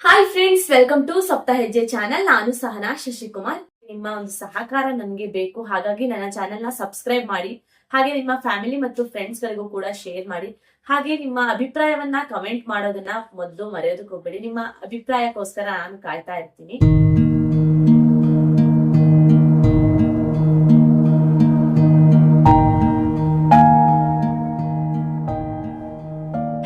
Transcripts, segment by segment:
Hi friends, welcome to ಸಪ್ತ ಹೆಜ್ಜೆ channel. ನಾನು ಸಹನಾ ಶಶಿಕುಮಾರ್. ನಿಮ್ಮ ಒಂದು ಸಹಕಾರ ನನಗೆ ಬೇಕು, ಹಾಗಾಗಿ ನನ್ನ ಚಾನೆಲ್ ನ ಸಬ್ಸ್ಕ್ರೈಬ್ ಮಾಡಿ. ಹಾಗೆ ನಿಮ್ಮ ಫ್ಯಾಮಿಲಿ ಮತ್ತು ಫ್ರೆಂಡ್ಸ್ ಗಳಿಗೂ ಕೂಡ ಶೇರ್ ಮಾಡಿ. ಹಾಗೆ ನಿಮ್ಮ ಅಭಿಪ್ರಾಯವನ್ನ ಕಮೆಂಟ್ ಮಾಡೋದನ್ನ ಮೊದಲು ಮರೆಯೋದಕ್ಕೆ ಹೋಗ್ಬೇಡಿ. ನಿಮ್ಮ ಅಭಿಪ್ರಾಯಕ್ಕೋಸ್ಕರ ನಾನು ಕಾಯ್ತಾ ಇರ್ತೀನಿ.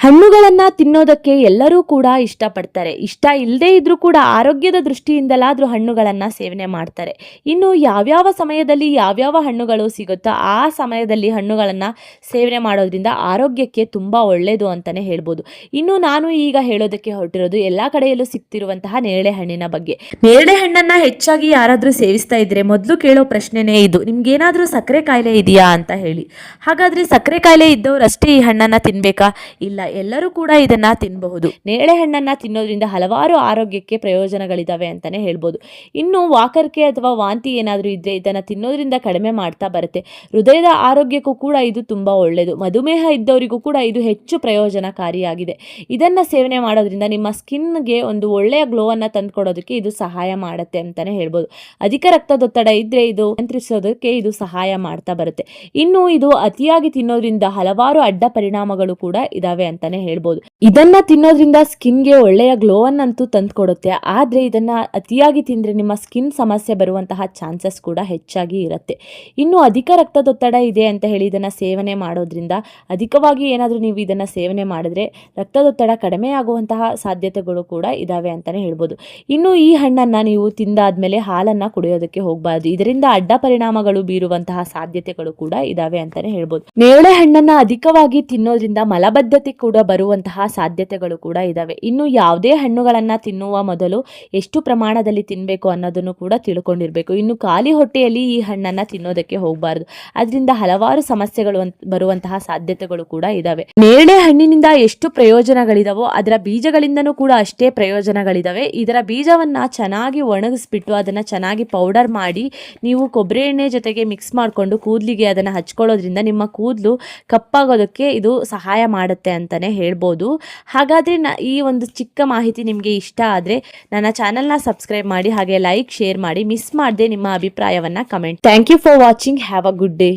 ಹಣ್ಣುಗಳನ್ನ ತಿನ್ನೋದಕ್ಕೆ ಎಲ್ಲರೂ ಕೂಡ ಇಷ್ಟಪಡ್ತಾರೆ. ಇಷ್ಟ ಇಲ್ಲದೇ ಇದ್ರೂ ಕೂಡ ಆರೋಗ್ಯದ ದೃಷ್ಟಿಯಿಂದಲಾದ್ರೂ ಹಣ್ಣುಗಳನ್ನ ಸೇವನೆ ಮಾಡ್ತಾರೆ. ಇನ್ನು ಯಾವ್ಯಾವ ಸಮಯದಲ್ಲಿ ಯಾವ್ಯಾವ ಹಣ್ಣುಗಳು ಸಿಗುತ್ತೋ ಆ ಸಮಯದಲ್ಲಿ ಹಣ್ಣುಗಳನ್ನ ಸೇವನೆ ಮಾಡೋದ್ರಿಂದ ಆರೋಗ್ಯಕ್ಕೆ ತುಂಬಾ ಒಳ್ಳೆಯದು ಅಂತಾನೆ ಹೇಳ್ಬೋದು. ಇನ್ನು ನಾನು ಈಗ ಹೇಳೋದಕ್ಕೆ ಹೊರಟಿರೋದು ಎಲ್ಲಾ ಕಡೆಯಲ್ಲೂ ಸಿಗ್ತಿರುವಂತಹ ನೇರಳೆ ಹಣ್ಣಿನ ಬಗ್ಗೆ. ನೇರಳೆ ಹಣ್ಣನ್ನ ಹೆಚ್ಚಾಗಿ ಯಾರಾದ್ರೂ ಸೇವಿಸ್ತಾ ಇದ್ರೆ ಮೊದಲು ಕೇಳೋ ಪ್ರಶ್ನೆನೇ ಇದು, ನಿಮ್ಗೇನಾದ್ರೂ ಸಕ್ಕರೆ ಕಾಯಿಲೆ ಇದೆಯಾ ಅಂತ ಹೇಳಿ. ಹಾಗಾದ್ರೆ ಸಕ್ಕರೆ ಕಾಯಿಲೆ ಇದ್ದವರಷ್ಟೇ ಈ ಹಣ್ಣನ್ನ ತಿನ್ಬೇಕಾ? ಇಲ್ಲ, ಎಲ್ಲರೂ ಕೂಡ ಇದನ್ನ ತಿನ್ನಬಹುದು. ನೇರಳೆ ಹಣ್ಣನ್ನ ತಿನ್ನೋದ್ರಿಂದ ಹಲವಾರು ಆರೋಗ್ಯಕ್ಕೆ ಪ್ರಯೋಜನಗಳಿದಾವೆ ಅಂತಾನೆ ಹೇಳ್ಬೋದು. ಇನ್ನು ವಾಕರಿಕೆ ಅಥವಾ ವಾಂತಿ ಏನಾದ್ರೂ ಇದ್ರೆ ಇದನ್ನ ತಿನ್ನೋದ್ರಿಂದ ಕಡಿಮೆ ಮಾಡ್ತಾ ಬರುತ್ತೆ. ಹೃದಯದ ಆರೋಗ್ಯಕ್ಕೂ ಕೂಡ ಇದು ತುಂಬಾ ಒಳ್ಳೆಯದು. ಮಧುಮೇಹ ಇದ್ದವರಿಗೂ ಕೂಡ ಇದು ಹೆಚ್ಚು ಪ್ರಯೋಜನಕಾರಿಯಾಗಿದೆ. ಇದನ್ನ ಸೇವನೆ ಮಾಡೋದ್ರಿಂದ ನಿಮ್ಮ ಸ್ಕಿನ್ಗೆ ಒಂದು ಒಳ್ಳೆಯ ಗ್ಲೋ ಅನ್ನ ತಂದುಕೊಡೋದಕ್ಕೆ ಇದು ಸಹಾಯ ಮಾಡುತ್ತೆ ಅಂತಾನೆ ಹೇಳ್ಬೋದು. ಅಧಿಕ ರಕ್ತದೊತ್ತಡ ಇದ್ರೆ ಇದು ನಿಯಂತ್ರಿಸೋದಕ್ಕೆ ಇದು ಸಹಾಯ ಮಾಡ್ತಾ ಬರುತ್ತೆ. ಇನ್ನು ಇದು ಅತಿಯಾಗಿ ತಿನ್ನೋದ್ರಿಂದ ಹಲವಾರು ಅಡ್ಡ ಪರಿಣಾಮಗಳು ಕೂಡ ಇದಾವೆ ಅಂತಾನೆ ಹೇಳ್ಬೋದು. ಇದನ್ನ ತಿನ್ನೋದ್ರಿಂದ ಸ್ಕಿನ್ಗೆ ಒಳ್ಳೆಯ ಗ್ಲೋ ಅನ್ನಂತೂ ತಂದುಕೊಡುತ್ತೆ. ಆದ್ರೆ ಇದನ್ನ ಅತಿಯಾಗಿ ತಿಂದ್ರೆ ನಿಮ್ಮ ಸ್ಕಿನ್ ಸಮಸ್ಯೆ ಬರುವಂತಹ ಚಾನ್ಸಸ್ ಕೂಡ ಹೆಚ್ಚಾಗಿ ಇರುತ್ತೆ. ಇನ್ನು ಅಧಿಕ ರಕ್ತದೊತ್ತಡ ಇದೆ ಅಂತ ಹೇಳಿ ಇದನ್ನ ಸೇವನೆ ಮಾಡೋದ್ರಿಂದ ಅಧಿಕವಾಗಿ ಏನಾದ್ರೂ ನೀವು ಇದನ್ನ ಸೇವನೆ ಮಾಡಿದ್ರೆ ರಕ್ತದೊತ್ತಡ ಕಡಿಮೆ ಆಗುವಂತಹ ಸಾಧ್ಯತೆಗಳು ಕೂಡ ಇದಾವೆ ಅಂತಾನೆ ಹೇಳ್ಬೋದು. ಇನ್ನು ಈ ಹಣ್ಣನ್ನ ನೀವು ತಿಂದಾದ್ಮೇಲೆ ಹಾಲನ್ನ ಕುಡಿಯೋದಕ್ಕೆ ಹೋಗಬಾರ್ದು. ಇದರಿಂದ ಅಡ್ಡ ಪರಿಣಾಮಗಳು ಬೀರುವಂತಹ ಸಾಧ್ಯತೆಗಳು ಕೂಡ ಇದಾವೆ ಅಂತಾನೆ ಹೇಳ್ಬೋದು. ನೇರಳೆ ಹಣ್ಣನ್ನ ಅಧಿಕವಾಗಿ ತಿನ್ನೋದ್ರಿಂದ ಮಲಬದ್ಧತೆ ಕೂಡ ಬರುವಂತಹ ಸಾಧ್ಯತೆಗಳು ಕೂಡ ಇದಾವೆ. ಇನ್ನು ಯಾವುದೇ ಹಣ್ಣುಗಳನ್ನ ತಿನ್ನುವ ಮೊದಲು ಎಷ್ಟು ಪ್ರಮಾಣದಲ್ಲಿ ತಿನ್ನಬೇಕು ಅನ್ನೋದನ್ನು ಕೂಡ ತಿಳ್ಕೊಂಡಿರ್ಬೇಕು. ಇನ್ನು ಖಾಲಿ ಹೊಟ್ಟೆಯಲ್ಲಿ ಈ ಹಣ್ಣನ್ನ ತಿನ್ನೋದಕ್ಕೆ ಹೋಗಬಾರದು. ಅದರಿಂದ ಹಲವಾರು ಸಮಸ್ಯೆಗಳು ಬರುವಂತಹ ಸಾಧ್ಯತೆಗಳು ಕೂಡ ಇದಾವೆ. ನೇರಳೆ ಹಣ್ಣಿನಿಂದ ಎಷ್ಟು ಪ್ರಯೋಜನಗಳಿದಾವೋ ಅದರ ಬೀಜಗಳಿಂದನೂ ಕೂಡ ಅಷ್ಟೇ ಪ್ರಯೋಜನಗಳಿದಾವೆ. ಇದರ ಬೀಜವನ್ನ ಚೆನ್ನಾಗಿ ಒಣಗಿಸ್ಬಿಟ್ಟು ಅದನ್ನ ಚೆನ್ನಾಗಿ ಪೌಡರ್ ಮಾಡಿ ನೀವು ಕೊಬ್ಬರಿ ಎಣ್ಣೆ ಜೊತೆಗೆ ಮಿಕ್ಸ್ ಮಾಡಿಕೊಂಡು ಕೂದಲಿಗೆ ಅದನ್ನ ಹಚ್ಕೊಳ್ಳೋದ್ರಿಂದ ನಿಮ್ಮ ಕೂದಲು ಕಪ್ಪಾಗೋದಕ್ಕೆ ಇದು ಸಹಾಯ ಮಾಡುತ್ತೆ ಅಂತಾನೆ ಹೇಳ್ಬೋದು. ಹಾಗಾದ್ರೆ ಈ ಒಂದು ಚಿಕ್ಕ ಮಾಹಿತಿ ನಿಮಗೆ ಇಷ್ಟ ಆದ್ರೆ ನನ್ನ ಚಾನೆಲ್ನ ಸಬ್ಸ್ಕ್ರೈಬ್ ಮಾಡಿ, ಹಾಗೆ ಲೈಕ್ ಶೇರ್ ಮಾಡಿ, ಮಿಸ್ ಮಾಡದೆ ನಿಮ್ಮ ಅಭಿಪ್ರಾಯವನ್ನ comment. Thank you for watching. Have a good day.